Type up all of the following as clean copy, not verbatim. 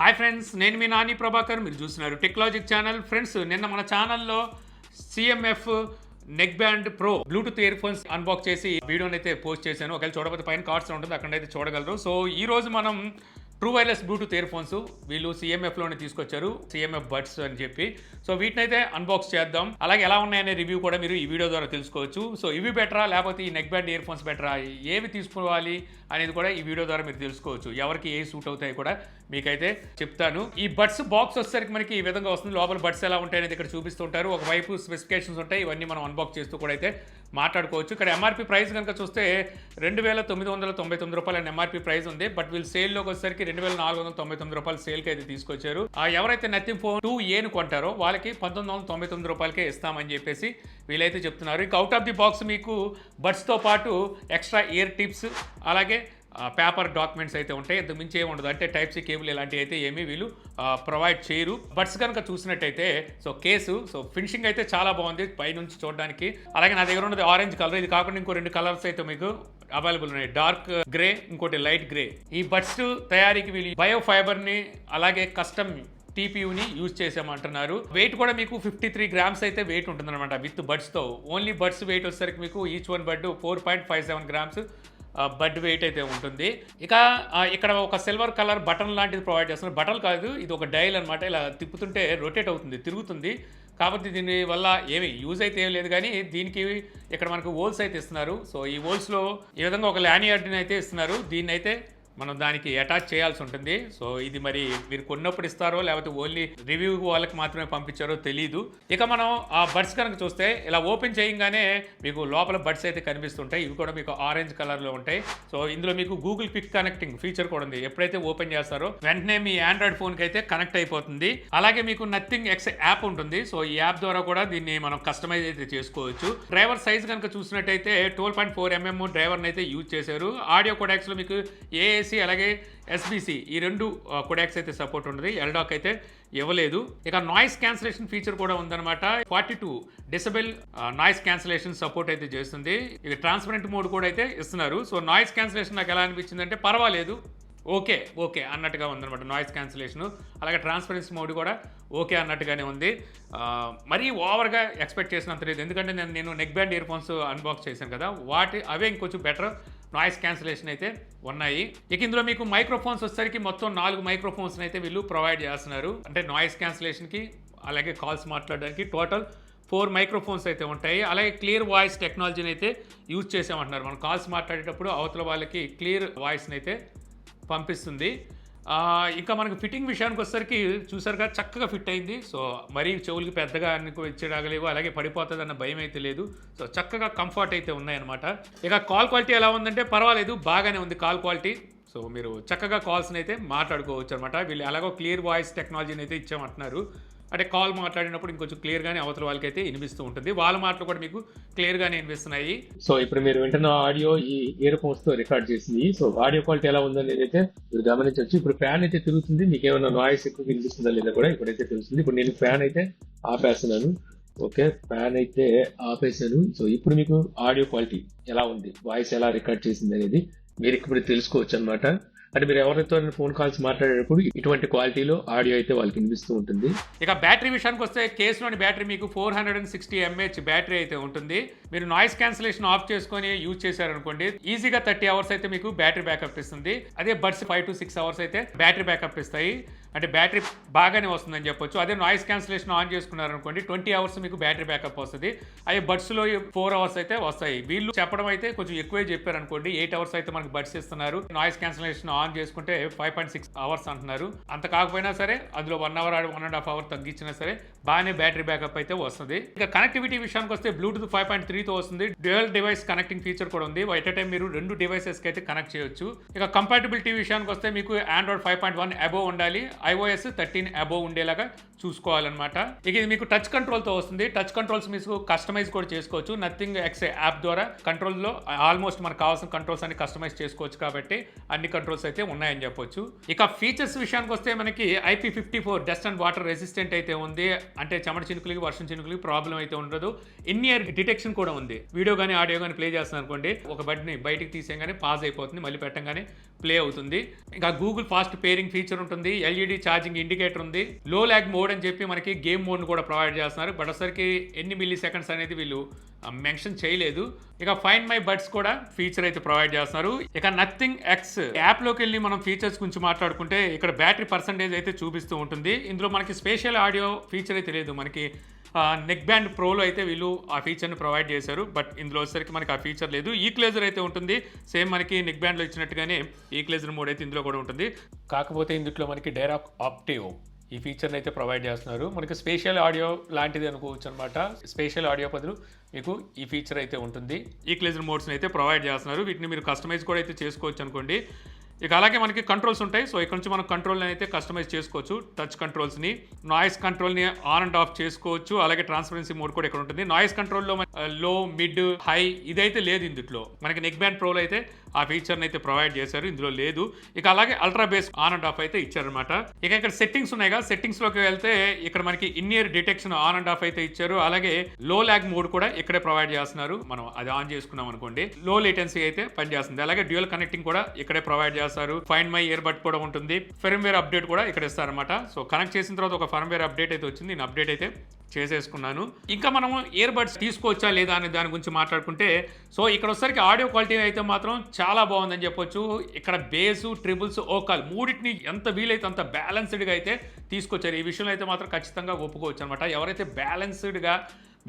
Hi friends, నేను మీ నాని ప్రభాకర్. మీరు చూస్తున్నారు టెక్నాలజిక్ ఛానల్. ఫ్రెండ్స్, నిన్న మన ఛానల్లో CMF neck band pro Bluetooth ear phones unbox చేసి వీడియోని అయితే పోస్ట్ చేశాను. ఒకవేళ చూడకపోతే పైన కార్డ్స్ ఉంటుంది, అక్కడైతే చూడగలరు. సో ఈ రోజు మనం true wireless Bluetooth ear phones వీళ్ళు సిఎంఎఫ్లోనే తీసుకొచ్చారు, సిఎంఎఫ్ బడ్స్ అని చెప్పి. సో వీటినైతే అన్బాక్స్ చేద్దాం. అలాగే ఎలా ఉన్నాయనే రివ్యూ కూడా మీరు ఈ వీడియో ద్వారా తెలుసుకోవచ్చు. సో ఇవి బెటరా లేకపోతే ఈ నెక్ బ్యాండ్ ఇయర్ ఫోన్స్ బెటరా, ఏవి తీసుకోవాలి అనేది కూడా ఈ వీడియో ద్వారా మీరు తెలుసుకోవచ్చు. ఎవరికి ఏ సూట్ అవుతాయి కూడా మీకైతే చెప్తాను. ఈ బడ్స్ బాక్స్ వచ్చేసరికి మనకి ఈ విధంగా వస్తుంది. లోపల బడ్స్ ఎలా ఉంటాయి అనేది ఇక్కడ చూపిస్తుంటారు. ఒకవైపు స్పెసిఫికేషన్స్ ఉంటాయి, ఇవన్నీ మనం అన్బాక్స్ చేస్తూ కూడా అయితే మాట్లాడుకోవచ్చు. ఇక్కడ ఎంఆర్పీ ప్రైస్ కనుక చూస్తే 2,999 రూపాయలు ఎంఆర్పీ ప్రైస్ ఉంది. బట్ వీళ్ళు సేల్లోకి వచ్చేసరికి 2,499 రూపాయలు సేల్కి అయితే తీసుకొచ్చారు. ఎవరైతే నథింగ్ ఫోన్ 2A కొంటారో వాళ్ళకి 1,999 రూపాయలకే ఇస్తామని చెప్పేసి వీళ్ళైతే చెప్తున్నారు. ఇంకా అవుట్ ఆఫ్ ది బాక్స్ మీకు బడ్స్తో పాటు ఎక్స్ట్రా ఇయర్ టిప్స్, అలాగే పేపర్ డాక్యుమెంట్స్ అయితే ఉంటాయి. ఇంతకు మించి ఏమి ఉండదు. అంటే టైప్ సి కేబుల్ ఇలాంటివి అయితే ఏమీ వీళ్ళు ప్రొవైడ్ చేయరు. బడ్స్ కనుక చూసినట్టయితే కేసు ఫినిషింగ్ అయితే చాలా బాగుంది పైనుంచి చూడడానికి. అలాగే నా దగ్గర ఉన్నది ఆరెంజ్ కలర్. ఇది కాకుండా ఇంకో 2 కలర్స్ అయితే మీకు అవైలబుల్ ఉన్నాయి, డార్క్ గ్రే, ఇంకోటి లైట్ గ్రే. ఈ బడ్స్ తయారీకి వీళ్ళు బయో ఫైబర్ని అలాగే కస్టమ్ టీపీయూని యూజ్ చేసామంటున్నారు. వెయిట్ కూడా మీకు 53 గ్రామ్స్ అయితే వెయిట్ ఉంటుందన్నమాట విత్ బడ్స్తో. ఓన్లీ బడ్స్ వెయిట్ వచ్చేసరికి మీకు ఈచ్ వన్ బడ్ 4.57 గ్రామ్స్ బడ్ వెయిట్ అయితే ఉంటుంది. ఇక ఇక్కడ ఒక సిల్వర్ కలర్ బటన్ లాంటిది ప్రొవైడ్ చేస్తున్నారు. బటన్ కాదు, ఇది ఒక డైల్ అనమాట. ఇలా తిప్పుతుంటే రొటేట్ అవుతుంది, తిరుగుతుంది. కాబట్టి దీని వల్ల ఏమి యూజ్ అయితే ఏం లేదు, కానీ దీనికి ఇక్కడ మనకు హోల్స్ అయితే ఇస్తున్నారు. సో ఈ హోల్స్లో ఈ విధంగా ఒక ల్యానియార్డ్ని అయితే ఇస్తున్నారు. దీన్ని అయితే మనం దానికి అటాచ్ చేయాల్సి ఉంటుంది. సో ఇది మరి మీరు కొన్నప్పుడు ఇస్తారో లేకపోతే ఓన్లీ రివ్యూ వాళ్ళకి మాత్రమే పంపించారో తెలీదు. ఇక మనం ఆ బడ్స్ కనుక చూస్తే ఇలా ఓపెన్ చేయగానే మీకు లోపల బడ్స్ అయితే కనిపిస్తుంటాయి. ఇవి కూడా మీకు ఆరెంజ్ కలర్లో ఉంటాయి. సో ఇందులో మీకు గూగుల్ క్విక్ కనెక్టింగ్ ఫీచర్ కూడా ఉంది. ఎప్పుడైతే ఓపెన్ చేస్తారో వెంటనే మీ ఆండ్రాయిడ్ ఫోన్కి అయితే కనెక్ట్ అయిపోతుంది. అలాగే మీకు నథింగ్ ఎక్స్ యాప్ ఉంటుంది. సో ఈ యాప్ ద్వారా కూడా దీన్ని మనం కస్టమైజ్ అయితే చేసుకోవచ్చు. డ్రైవర్ సైజ్ కనుక చూసినట్టయితే 12.4 mm డ్రైవర్ని అయితే యూజ్ చేశారు. ఆడియో కోడాక్స్లో మీకు ఏఏసి అలాగే ఎస్బిసి ఈ 2 కోడాక్స్ అయితే సపోర్ట్ ఉంటుంది. ఎల్డాక్ అయితే ఇవ్వలేదు. ఇక నాయిస్ క్యాన్సిలేషన్ ఫీచర్ కూడా ఉందన్నమాట. 42 డెసిబెల్ నాయిస్ క్యాన్సిలేషన్ సపోర్ట్ అయితే చేస్తుంది. ఇక ట్రాన్స్పరెంట్ మోడ్ కూడా అయితే ఇస్తున్నారు. సో నాయిస్ క్యాన్సిలేషన్ నాకు ఎలా అనిపించింది అంటే పర్వాలేదు, ఓకే అన్నట్టుగా ఉందన్నమాట నాయిస్ క్యాన్సిలేషన్. అలాగే ట్రాన్స్పరెన్సీ మోడ్ కూడా ఓకే అన్నట్టుగానే ఉంది. మరీ ఓవర్గా ఎక్స్పెక్ట్ చేసినంత లేదు, ఎందుకంటే నేను neck band ear phones unbox చేశాను కదా, అవే ఇంకొంచెం బెటర్ నాయిస్ క్యాన్సిలేషన్ అయితే ఉన్నాయి. ఇక ఇందులో మీకు మైక్రోఫోన్స్ వచ్చేసరికి మొత్తం 4 మైక్రోఫోన్స్ అయితే వీళ్ళు ప్రొవైడ్ చేస్తున్నారు. అంటే నాయిస్ క్యాన్సిలేషన్కి అలాగే కాల్స్ మాట్లాడడానికి టోటల్ 4 మైక్రోఫోన్స్ అయితే ఉంటాయి. అలాగే క్లియర్ వాయిస్ టెక్నాలజీని అయితే యూజ్ చేసామంటున్నారు. మనం కాల్స్ మాట్లాడేటప్పుడు అవతల వాళ్ళకి క్లియర్ వాయిస్ని అయితే పంపిస్తుంది. ఇంకా మనకు ఫిట్టింగ్ విషయానికి వచ్చేసరికి చూసారుగా చక్కగా ఫిట్ అయింది. సో మరీ చెవులకి పెద్దగా ఇచ్చేయగలేవు, అలాగే పడిపోతుంది అన్న భయం అయితే లేదు. సో చక్కగా కంఫర్ట్ అయితే ఉన్నాయన్నమాట. ఇక కాల్ క్వాలిటీ ఎలా ఉందంటే పర్వాలేదు, బాగానే ఉంది కాల్ క్వాలిటీ. సో మీరు చక్కగా కాల్స్ని అయితే మాట్లాడుకోవచ్చు అనమాట. వీళ్ళు ఎలాగో క్లియర్ వాయిస్ టెక్నాలజీని అయితే ఇచ్చామంటున్నారు. అంటే కాల్ మాట్లాడినప్పుడు ఇంకొంచెం క్లియర్గానే అవతల వాళ్ళకి అయితే వినిపిస్తూ ఉంటుంది. వాళ్ళ మాటలు కూడా మీకు క్లియర్గానే వినిపిస్తున్నాయి. సో ఇప్పుడు మీరు వింటున్న ఆడియో ఈ ఇయర్ ఫోన్స్ తో రికార్డ్ చేసింది. సో ఆడియో క్వాలిటీ ఎలా ఉందనేది అయితే మీరు గమనించవచ్చు. ఇప్పుడు ఫ్యాన్ అయితే తిరుగుతుంది, మీకు ఏమైనా నాయిస్ ఎక్కువ వినిపిస్తుందా లేదా కూడా ఇప్పుడైతే తెలుస్తుంది. ఇప్పుడు నేను ఫ్యాన్ అయితే ఆపేస్తున్నాను. ఓకే, ఫ్యాన్ అయితే ఆపేసాను. సో ఇప్పుడు మీకు ఆడియో క్వాలిటీ ఎలా ఉంది, వాయిస్ ఎలా రికార్డ్ చేసింది అనేది మీరు ఇప్పుడు తెలుసుకోవచ్చు అనమాట. అంటే మీరు ఎవరితో ఫోన్ కాల్స్ మాట్లాడేటప్పుడు ఇటువంటి క్వాలిటీలో ఆడియో అయితే వాళ్ళకి వినిపిస్తూ ఉంటుంది. ఇక బ్యాటరీ విషయానికి వస్తే కేసులోని బ్యాటరీ మీకు 460 mAh బ్యాటరీ అయితే ఉంటుంది. మీరు నాయిస్ క్యాన్సిలేషన్ ఆఫ్ చేసుకొని యూజ్ చేశారనుకోండి, ఈజీగా 30 అవర్స్ అయితే మీకు బ్యాటరీ బ్యాకప్ ఇస్తుంది. అదే బడ్స్ 5 to 6 అవర్స్ అయితే బ్యాటరీ బ్యాకప్ ఇస్తాయి. అంటే బ్యాటరీ బాగానే వస్తుందని చెప్పొచ్చు. అదే నాయిస్ క్యాన్సిలేషన్ ఆన్ చేసుకున్నారనుకోండి 20 అవర్స్ మీకు బ్యాటరీ బ్యాకప్ వస్తుంది. అదే బడ్స్లో 4 అవర్స్ అయితే వస్తాయి. వీళ్ళు చెప్పడం అయితే కొంచెం ఎక్కువే చెప్పారనుకోండి, 8 అవర్స్ అయితే మనకు బడ్స్ ఇస్తున్నారు. నాయిస్ క్యాన్సిలేషన్ ఆన్ చేసుకుంటే 5.6 అవర్స్ అంటున్నారు. అంత కాకపోయినా సరే అందులో 1 అవర్ 1.5 అవర్ తగ్గించినా సరే బాగానే బ్యాటరీ బ్యాకప్ అయితే వస్తుంది. ఇక కనెక్టివిటీ విషయానికి వస్తే బ్లూటూత్ 5.3తో వస్తుంది. డ్యూయల్ డివైస్ కనెక్టింగ్ ఫీచర్ కూడా ఉంది. ఎట్ ఎ టైం మీరు 2 డివైసెస్కి అయితే కనెక్ట్ చేయొచ్చు. ఇక కంపాటబిలిటీ విషయానికి వస్తే మీకు ఆండ్రాయిడ్ 5.1 అబోవ్ ఉండాలి, iOS 13 అబోవ్ ఉండేలాగా చూసుకోవాలన్నమాట. ఇక ఇది మీకు టచ్ కంట్రోల్తో వస్తుంది. టచ్ కంట్రోల్స్ మీకు కస్టమైజ్ కూడా చేసుకోవచ్చు. నథింగ్ ఎక్స్ యాప్ ద్వారా కంట్రోల్లో ఆల్మోస్ట్ మనకు కావాల్సిన కంట్రోల్స్ అన్ని కస్టమైజ్ చేసుకోవచ్చు కాబట్టి అన్ని కంట్రోల్స్ అయితే ఉన్నాయని చెప్పొచ్చు. ఇక ఫీచర్స్ విషయానికి వస్తే మనకి IP54 dust and water resistant అయితే ఉంది. అంటే చెమట చినుకులకి వర్షం చినుకులకి ప్రాబ్లం అయితే ఉండదు. ఇన్ ఇయర్ డిటెక్షన్ కూడా ఉంది. వీడియో కానీ ఆడియో కానీ ప్లే చేస్తున్నాను అనుకోండి, ఒక బడ్ని బయటికి తీసేయగానే పాజ్ అయిపోతుంది, మళ్ళీ పెట్టగానే ప్లే అవుతుంది. ఇంకా గూగుల్ ఫాస్ట్ పేరింగ్ ఫీచర్ ఉంటుంది. LED ఛార్జింగ్ ఇండికేటర్ ఉంది. లో ల్యాగ్ మోడ్ అని చెప్పి మనకి గేమ్ మోడ్ కూడా ప్రొవైడ్ చేస్తున్నారు. బట్ ఒకసారికి ఎన్ని మిల్లీ సెకండ్స్ అనేది వీళ్ళు మెన్షన్ చేయలేదు. ఇక ఫైండ్ మై బడ్స్ కూడా ఫీచర్ అయితే ప్రొవైడ్ చేస్తున్నారు. ఇక నథింగ్ ఎక్స్ యాప్లోకి వెళ్ళి మనం ఫీచర్స్ గురించి మాట్లాడుకుంటే ఇక్కడ బ్యాటరీ పర్సంటేజ్ అయితే చూపిస్తూ ఉంటుంది. ఇందులో మనకి స్పెషల్ ఆడియో ఫీచర్ అయితే లేదు. మనకి నెక్ బ్యాండ్ ప్రోలో అయితే వీళ్ళు ఆ ఫీచర్ని ప్రొవైడ్ చేశారు. బట్ ఇందులో వచ్చేసరికి మనకి ఆ ఫీచర్ లేదు. ఈక్వలైజర్ అయితే ఉంటుంది. సేమ్ మనకి నెక్ బ్యాండ్లో ఇచ్చినట్టుగానే ఈక్వలైజర్ మోడ్ అయితే ఇందులో కూడా ఉంటుంది. కాకపోతే ఇందులో మనకి డైరాక్ ఆప్టివ్ ఈ ఫీచర్ని అయితే ప్రొవైడ్ చేస్తున్నారు. మనకి స్పెషల్ ఆడియో లాంటిది అనుకోవచ్చు అనమాట. స్పెషల్ ఆడియో బదులు మీకు ఈ ఫీచర్ అయితే ఉంటుంది. ఈక్వలైజర్ మోడ్స్ని అయితే ప్రొవైడ్ చేస్తున్నారు. వీటిని మీరు కస్టమైజ్ కూడా అయితే చేసుకోవచ్చు అనుకోండి. ఇక అలాగే మనకి కంట్రోల్స్ ఉంటాయి. సో ఇక్కడ నుంచి మనం కంట్రోల్ని అయితే కస్టమైజ్ చేసుకోవచ్చు. టచ్ కంట్రోల్స్ని, నాయిస్ కంట్రోల్ని ఆన్ అండ్ ఆఫ్ చేసుకోవచ్చు. అలాగే ట్రాన్స్పరెన్సీ మోడ్ కూడా ఇక్కడ ఉంటుంది. నాయిస్ కంట్రోల్లో లో, మిడ్, హై ఇదైతే లేదు ఇందులో. మనకి నెక్ బ్యాండ్ ప్రోలో అయితే ఆ ఫీచర్ని అయితే ప్రొవైడ్ చేశారు, ఇందులో లేదు. ఇక అలాగే ultra base on and of అయితే ఇచ్చారనమాట. ఇక ఇక్కడ సెట్టింగ్స్ ఉన్నాయి కదా, సెట్టింగ్స్లోకి వెళ్తే ఇక్కడ మనకి in year detection on and of అయితే ఇచ్చారు. అలాగే లో ల్యాగ్ మోడ్ కూడా ఇక్కడే ప్రొవైడ్ చేస్తున్నారు. మనం అది ఆన్ చేసుకున్నాం అనుకోండి, లో లేటెన్సీ అయితే పనిచేస్తుంది. అలాగే డ్యూయల్ కనెక్టింగ్ కూడా ఇక్కడే ప్రొవైడ్ చేస్తారు. ఫైండ్ మై ఇయర్ బడ్ కూడా ఉంటుంది. ఫర్మ్వేర్ అప్డేట్ కూడా ఇక్కడ ఇస్తారనమాట. సో కనెక్ట్ చేసిన తర్వాత ఒక ఫర్మ్వేర్ అప్డేట్ అయితే వచ్చింది. నేను అప్డేట్ అయితే చేసేసుకున్నాను. ఇంకా మనము ఇయర్ బడ్స్ తీసుకోవచ్చా లేదా అనే దాని గురించి మాట్లాడుకుంటే, సో ఇక్కడ వచ్చేసరికి ఆడియో క్వాలిటీ అయితే మాత్రం చాలా బాగుందని చెప్పొచ్చు. ఇక్కడ బేసు, ట్రిబుల్స్, ఓకాల్ మూడింటిని ఎంత వీలైతే అంత బ్యాలెన్స్డ్గా అయితే తీసుకొచ్చారు. ఈ విషయంలో అయితే మాత్రం ఖచ్చితంగా ఒప్పుకోవచ్చు అనమాట. ఎవరైతే బ్యాలెన్స్డ్గా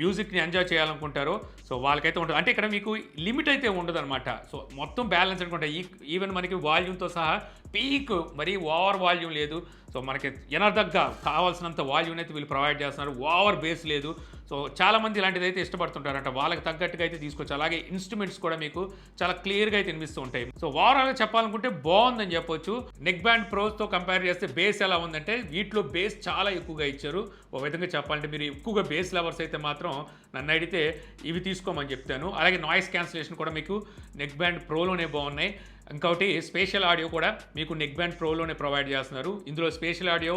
మ్యూజిక్ని ఎంజాయ్ చేయాలనుకుంటారో సో వాళ్ళకైతే ఉంటుంది. అంటే ఇక్కడ మీకు లిమిట్ అయితే ఉండదు అనమాట. సో మొత్తం బ్యాలెన్స్డ్గా ఉంటాయి. ఈవెన్ మనకి వాల్యూమ్తో సహా పీక్ మరి ఓవర్ వాల్యూమ్ లేదు. సో మనకి ఎనర్దగ్గా కావాల్సినంత వాల్యూమ్ అయితే వీళ్ళు ప్రొవైడ్ చేస్తున్నారు. ఓవర్ బేస్ లేదు. సో చాలామంది ఇలాంటిది అయితే ఇష్టపడుతుంటారంట. వాళ్ళకి తగ్గట్టుగా అయితే తీసుకోవచ్చు. అలాగే ఇన్స్ట్రుమెంట్స్ కూడా మీకు చాలా క్లియర్గా అయితే వినిపిస్తూ ఉంటాయి. సో ఓవరాల్గా చెప్పాలనుకుంటే బాగుందని చెప్పొచ్చు. నెక్ బ్యాండ్ ప్రోస్తో కంపేర్ చేస్తే బేస్ ఎలా ఉందంటే వీటిలో బేస్ చాలా ఎక్కువగా ఇచ్చారు. ఒక విధంగా చెప్పాలంటే మీరు ఎక్కువగా బేస్ లవర్స్ అయితే మాత్రం నన్ను అడిగితే ఇవి తీసుకోమని చెప్తాను. అలాగే నాయిస్ క్యాన్సిలేషన్ కూడా మీకు నెక్ బ్యాండ్ ప్రోలోనే బాగున్నాయి. ఇంకొకటి స్పెషల్ ఆడియో కూడా మీకు నెక్ బ్యాండ్ ప్రోలోనే ప్రొవైడ్ చేస్తున్నారు. ఇందులో స్పెషల్ ఆడియో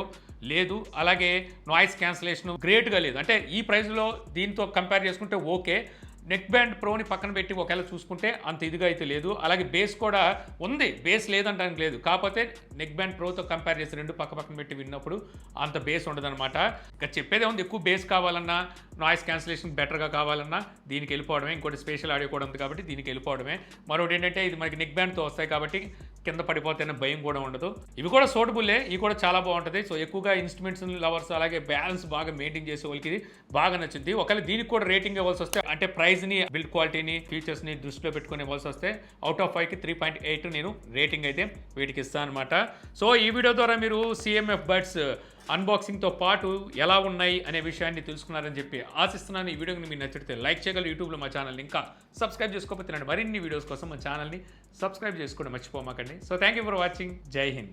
లేదు. అలాగే నాయిస్ క్యాన్సిలేషన్ గ్రేట్గా లేదు. అంటే ఈ ప్రైస్లో దీంతో కంపేర్ చేసుకుంటే ఓకే. నెక్ బ్యాండ్ ప్రోని పక్కన పెట్టి ఒకవేళ చూసుకుంటే అంత ఇదిగా అయితే లేదు. అలాగే బేస్ కూడా ఉంది, బేస్ లేదంటానికి లేదు. కాకపోతే నెక్ బ్యాండ్ ప్రోతో కంపేర్ చేసి రెండు పక్కన పెట్టి విన్నప్పుడు అంత బేస్ ఉండదన్నమాట. ఇంకా చెప్పేదే ఉంది, ఎక్కువ బేస్ కావాలన్నా, నాయిస్ క్యాన్సిలేషన్ బెటర్గా కావాలన్నా దీనికి వెళ్ళిపోవడమే. ఇంకోటి స్పెషల్ ఆడియో కూడా ఉంది కాబట్టి దీనికి వెళ్ళిపోవడమే. మరొకటి ఏంటంటే ఇది మనకి నెక్ బ్యాండ్తో వస్తాయి కాబట్టి కింద పడిపోతేనే భయం కూడా ఉండదు. ఇవి కూడా సూటబుల్లే, ఇవి కూడా చాలా బాగుంటుంది. సో ఎక్కువగా ఇన్స్ట్రుమెంట్స్ లవర్స్ అలాగే బ్యాలెన్స్ బాగా మెయింటైన్ చేసే వాళ్ళకి ఇది బాగా నచ్చింది. ఒకవేళ దీనికి కూడా రేటింగ్ ఇవ్వాల్సి వస్తే, అంటే ప్రైస్ని, బిల్డ్ క్వాలిటీని, ఫీచర్స్ని దృష్టిలో పెట్టుకుని ఇవ్వాల్సి వస్తే అవుట్ ఆఫ్ 5కి 3.8 నేను రేటింగ్ అయితే వీటికి ఇస్తాను అనమాట. సో ఈ వీడియో ద్వారా మీరు CMF బడ్స్ అన్బాక్సింగ్తో పాటు ఎలా ఉన్నాయి అనే విషయాన్ని తెలుసుకున్నారని చెప్పి ఆశిస్తున్నాను. ఈ వీడియోని మీకు నచ్చితే లైక్ చేయగలరు. యూట్యూబ్లో మా ఛానల్ని ఇంకా సబ్స్క్రైబ్ చేసుకోకపోతే మరిన్ని వీడియోస్ కోసం మా ఛానల్ని సబ్స్క్రైబ్ చేసుకోవడం మర్చిపోమాకండి. So thank you for watching. జై హింద్.